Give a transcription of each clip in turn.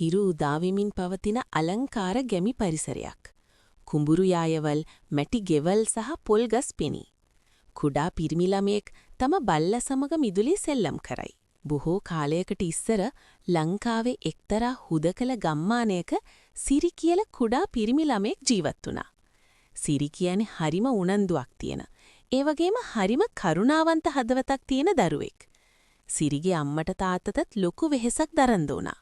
හිරු උදාවෙමින් පවතින අලංකාර ගැමි පරිසරයක්. කුඹුරු යායවල්, මැටි ගෙවල් සහ පොල්ගස් පෙනී. කුඩා පිරිමි ළමයෙක් තම බල්ලා සමග මිදුලේ සෙල්ලම් කරයි. බොහෝ කාලයකට ඉස්සර ලංකාවේ එක්තරා හුදකල ගම්මානයක සිරි කියලා කුඩා පිරිමි ළමයෙක් ජීවත් වුණා. සිරි කියන්නේ හරිම උනන්දුවක් තියෙන, ඒ වගේම හරිම කරුණාවන්ත හදවතක් තියෙන දරුවෙක්. සිරිගේ අම්මට තාත්තටත් ලොකු වෙහෙසක් දරන්න දුනා.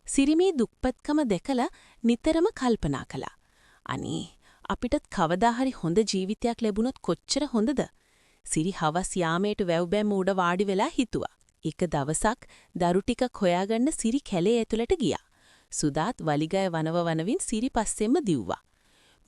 සිරි මේ දුක්පත්කම දැකලා නිතරම කල්පනා කළා. අනේ අපිටත් කවදා හරි හොඳ ජීවිතයක් ලැබුණොත් කොච්චර හොඳද? සිරි හවස් යාමේට වැව්බැම් උඩ වාඩි වෙලා හිතුවා. එක දවසක් දරු ටිකක් හොයාගන්න සිරි කැලේ ඇතුළට ගියා. සුදාත් වලිගය වනවින් සිරි පස්සෙන්ම දිව්වා.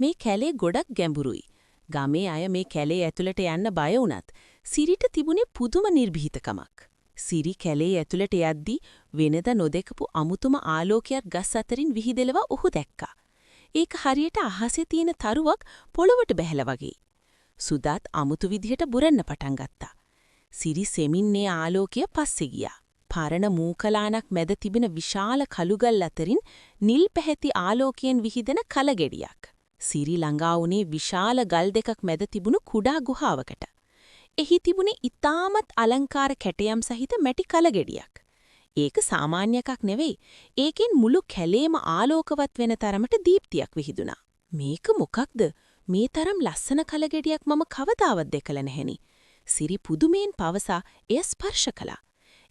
මේ කැලේ ගොඩක් ගැඹුරුයි. ගමේ අය මේ කැලේ ඇතුළට යන්න බය වුණත් සිරිට තිබුණේ පුදුම නිර්භීතකමක්. සිරි කැලේ ඇතුළට යද්දී වෙනද නොදකපු අමුතුම ආලෝකයක් ගස් අතරින් විහිදෙලව ඔහු දැක්කා. ඒක හරියට අහසේ තියෙන තරුවක් පොළොවට බැහැලා වගේ. සුදාත් අමුතු විදිහට බුරන්න පටන් ගත්තා. සිරි සෙමින්නේ ආලෝකය පස්සේ ගියා. පරණ මූකලානක් මැද තිබෙන විශාල කළුගල් අතරින් නිල් පැහැති ආලෝකයෙන් විහිදෙන කලගෙඩියක්. සිරි ළඟා වුණේ විශාල ගල් දෙකක් මැද තිබුණු කුඩා ගුහාවකට. එහි තිබුණේ ඉතාමත් අලංකාර කැටයම් සහිත මැටි කලගෙඩියක්. ඒක සාමාන්‍ය එකක් නෙවෙයි. ඒකෙන් මුළු කැලේම ආලෝකවත් වෙන තරමට දීප්තියක් විහිදුණා. මේක මොකක්ද? මේ තරම් ලස්සන කලගෙඩියක් මම කවදාවත් දැකලා නැහෙනි. සිරි පුදුමයෙන් පවසා එය ස්පර්ශ කළා.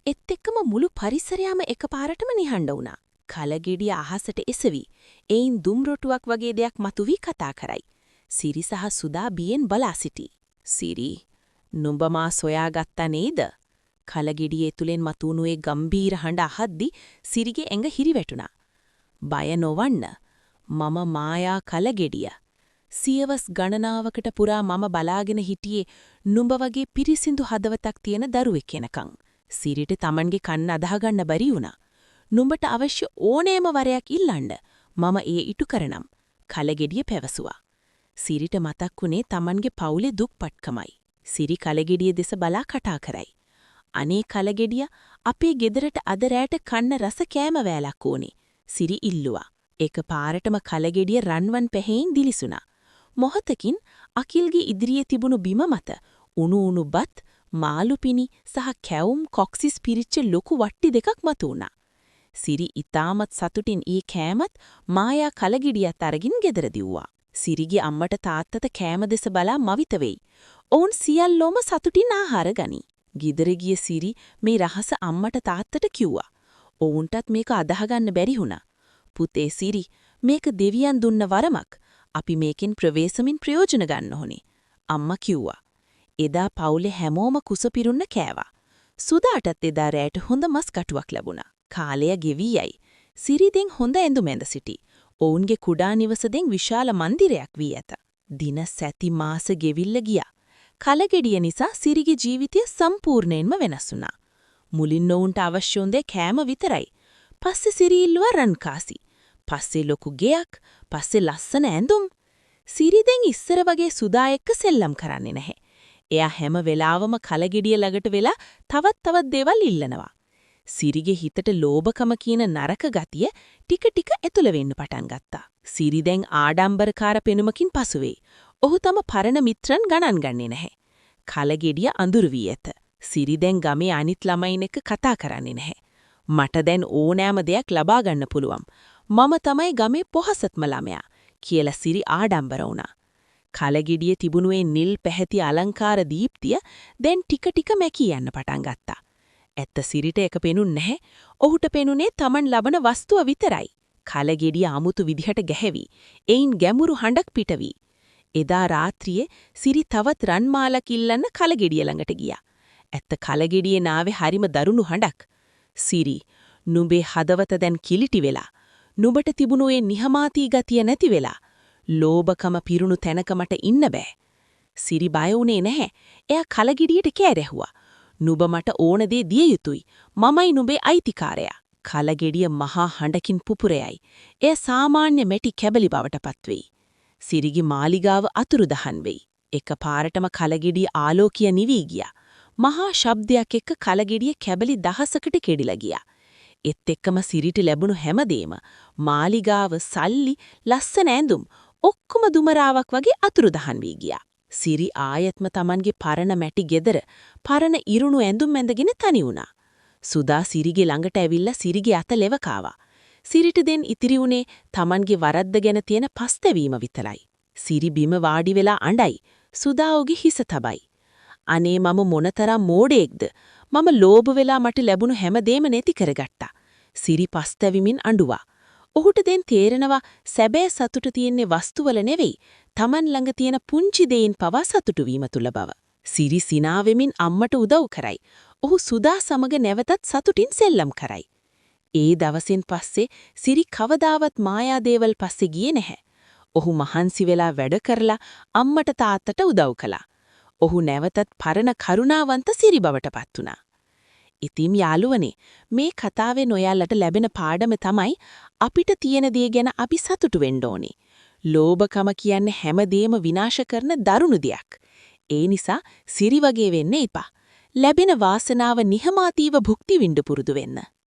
ඒත් එක්කම මුළු පරිසරයම එකපාරටම නිහඬ වුණා. කලගෙඩිය අහසට එසවි. එයින් දුම් රොටුවක් වගේ දෙයක් මතුවී කතා කරයි. සිරි සහ සුදා බියෙන් බලා සිටි. සිරි, නුඹ මා සොයාගත්තා නේද? කලගෙඩියේ තුලින් මතුණු ඒ ගම්බීර හඬ අහද්දි සිරිගේ ඇඟ හිරිවැටුණා. බය නොවන්න. මම මායා කලගෙඩිය. සියවස් ගණනාවකට පුරා මම බලාගෙන හිටියේ නුඹ වගේ පිරිසිදු හදවතක් තියෙන දරුවෙක් කෙනකන්. සිරිට Tamanගේ කන්න අදහගන්න බැරි වුණා. නුඹට අවශ්‍ය ඕනෑම වරයක් ඉල්ලන්න. මම ඒ ඉටු කරනම්. කලගෙඩිය පැවසුවා. සිරිට මතක් වුණේ Tamanගේ පවුලේ දුක්පත්කමයි. සිරි කලගෙඩිය දෙස බලා කතා කරයි. අනේ කලගෙඩිය, අපේ ගෙදරට අද රැට කන්න රස කෑම වෑලක් ඕනේ. සිරි ඉල්ලුවා. ඒක පාරටම කලගෙඩිය රන්වන් පැහැයෙන් දිලිසුණා. මොහොතකින් අකිල්ගේ ඉදිරියේ තිබුණු බිම මත උණු බත්, මාළු පිණි සහ කැවුම් කොක්සිස් පිරිච්ච ලොකු වට්ටි දෙකක් මතු වුණා. සිරි ඊටමත් සතුටින් ඊ කෑමත් මායා කලගෙඩියත් අරගෙන ගෙදර දිව්වා. සිරිගේ අම්මට තාත්තට කෑම දෙස බලා මවිත වෙයි. ඔවුන් සියල්ලෝම සතුටින් ආහාර ගනී. ගෙදර ගිය සිරි මේ රහස අම්මට තාත්තට කිව්වා. ඔවුන්ටත් මේක අදහගන්න බැරි වුණා. පුතේ සිරි, මේක දෙවියන් දුන්න වරමක්. අපි මේකෙන් ප්‍රවේශමින් ප්‍රයෝජන ගන්න ඕනේ. අම්මා කිව්වා. එදා පවුලේ හැමෝම කුස පිරුන්න කෑවා. සුදාටත් එදා රැට හොඳ මස් කටුවක් ලැබුණා. කාලය ගෙවී යයි. සිරි දෙන් හොඳ ඇඳුම් ඇඳ සිටි. ඔවුන්ගේ කුඩා නිවස දෙන් විශාල මන්දිරයක් වී ඇත. දින සැති මාස ගෙවිල්ල ගියා. කලගෙඩිය නිසා සිරිගේ ජීවිතය සම්පූර්ණයෙන්ම වෙනස් වුණා. මුලින් ඔවුන්ට අවශ්‍ය වුණේ කෑම විතරයි. පස්සේ සිරි ඉල්ලුවා රන්කාසි. පස්සේ ලොකු ගෙයක්, පස්සේ ලස්සන ඇඳුම්. සිරි දැන් ඉස්සර වගේ සුදා එක්ක සෙල්ලම් කරන්නේ නැහැ. එයා හැම වෙලාවම කලගෙඩිය ළඟට වෙලා තවත් දේවල් ඉල්ලනවා. සිරිගේ හිතට ලෝභකම කියන නරක ගතිය ටික ටික ඇතුළ වෙන්න පටන් ගත්තා. සිරි දැන් ආඩම්බරකාර පෙනුමකින් පසු වෙයි. ඔහු තම පරණ මිත්‍රන් ගණන් ගන්නේ නැහැ. කලගෙඩිය අඳුරු වී ඇත. සිරි දැන් ගමේ අනිත් ළමයින් එක්ක කතා කරන්නේ නැහැ. මට දැන් ඕනෑම දෙයක් ලබා ගන්න පුළුවන්. මම තමයි ගමේ පොහසත්ම ළමයා කියලා සිරි ආඩම්බර වුණා. කලගෙඩියේ තිබුණු ඒ නිල් පැහැති අලංකාර දීප්තිය දැන් ටික ටික මැකී යන්න පටන් ගත්තා. ඇත්ත සිරිට එක පෙනුන්නේ නැහැ. ඔහුට පෙනුනේ Taman ලබන වස්තුව විතරයි. කලගෙඩිය 아무තු විදිහට ගැහැවි. එයින් ගැඹුරු හඬක් පිටවි. එදා රාත්‍රියේ සිරි තවත් රන්මාලක් ඉල්ලන්න කලගෙඩිය ළඟට ගියා. ඇත්ත කලගෙඩියේ නාවේ හරිම දරුණු හඬක්. සිරි, නුඹේ හදවත දැන් කිලිටි වෙලා. නුඹට තිබුණු ඒ නිහමාතී ගතිය නැති වෙලා. ලෝභකම පිරුණු තැනක මට ඉන්න බෑ. සිරි බය වුණේ නැහැ. එයා කලගෙඩියට කෑරැහුවා. නුඹ මට ඕන දේ දිය යුතුයි. මමයි නුඹේ අයිතිකාරයා. කලගෙඩිය මහා හඬකින් පුපුරයයි. එය සාමාන්‍ය මැටි කැබලි බවට පත්වෙයි. සිරිගේ මාලිගාව අතුරුදහන් වෙයි. එකපාරටම කලගෙඩිය ආලෝකය නිවී ගියා. මහා ශබ්දයක් එක්ක කලගෙඩිය කැබලි දහසකට කෙඩිලා ගියා. එත් එක්කම සිරිට ලැබුණු හැමදේම මාලිගාව, සල්ලි, ලස්සන ඇඳුම් ඔක්කොම දුමරාවක් වගේ අතුරුදහන් වී ගියා. සිරි ආයත්ම Tamanගේ පරණ මැටි ගෙදර පරණ ඉරුණු ඇඳුම් ඇඳගෙන තනි වුණා. සුදා සිරිගේ ළඟට ඇවිල්ලා සිරිගේ අත ලෙවකාවා. සිරිට දෙන් ඉතිරි වුණේ Tamanගේ වරද්ද ගැන තියෙන පස්තැවීම විතරයි. සිරි බිම වාඩි වෙලා අඬයි. සුදා ඔහුගේ හිස තබයි. අනේ මම මොනතරම් මෝඩයෙක්ද. මම ලෝභ වෙලා මට ලැබුණු හැමදේම නැති කරගත්තා. සිරි පස්තැවිමින් අඬුවා. ඔහුට දැන් තේරෙනවා සැබෑ සතුට තියෙන්නේ වස්තුවල නෙවෙයි, Taman ළඟ තියෙන පුංචි දෙයින් පවා සතුටු වීම තුල බව. සිරි සිනා වෙමින් අම්මට උදව් කරයි. ඔහු සුදා සමග නැවතත් සතුටින් සෙල්ලම් කරයි. ඒ දවසෙන් පස්සේ සිරි කවදාවත් මායාදේවල් පස්සේ ගියේ නැහැ. ඔහු මහන්සි වෙලා වැඩ කරලා අම්මට තාත්තට උදව් කළා. ඔහු නැවතත් පරණ කරුණාවන්ත සිරි බවට පත් වුණා. ඉතින් යාළුවනේ, මේ කතාවෙන් ඔයාලට ලැබෙන පාඩම තමයි අපිට තියෙන දේ ගැන අපි සතුටු වෙන්න ඕනේ. ලෝභකම කියන්නේ හැමදේම විනාශ කරන දරුණු දෙයක්. ඒ නිසා සිරි වගේ වෙන්න එපා. ලැබෙන වාසනාව නිහමාතීව භුක්ති විඳ පුරුදු වෙන්න.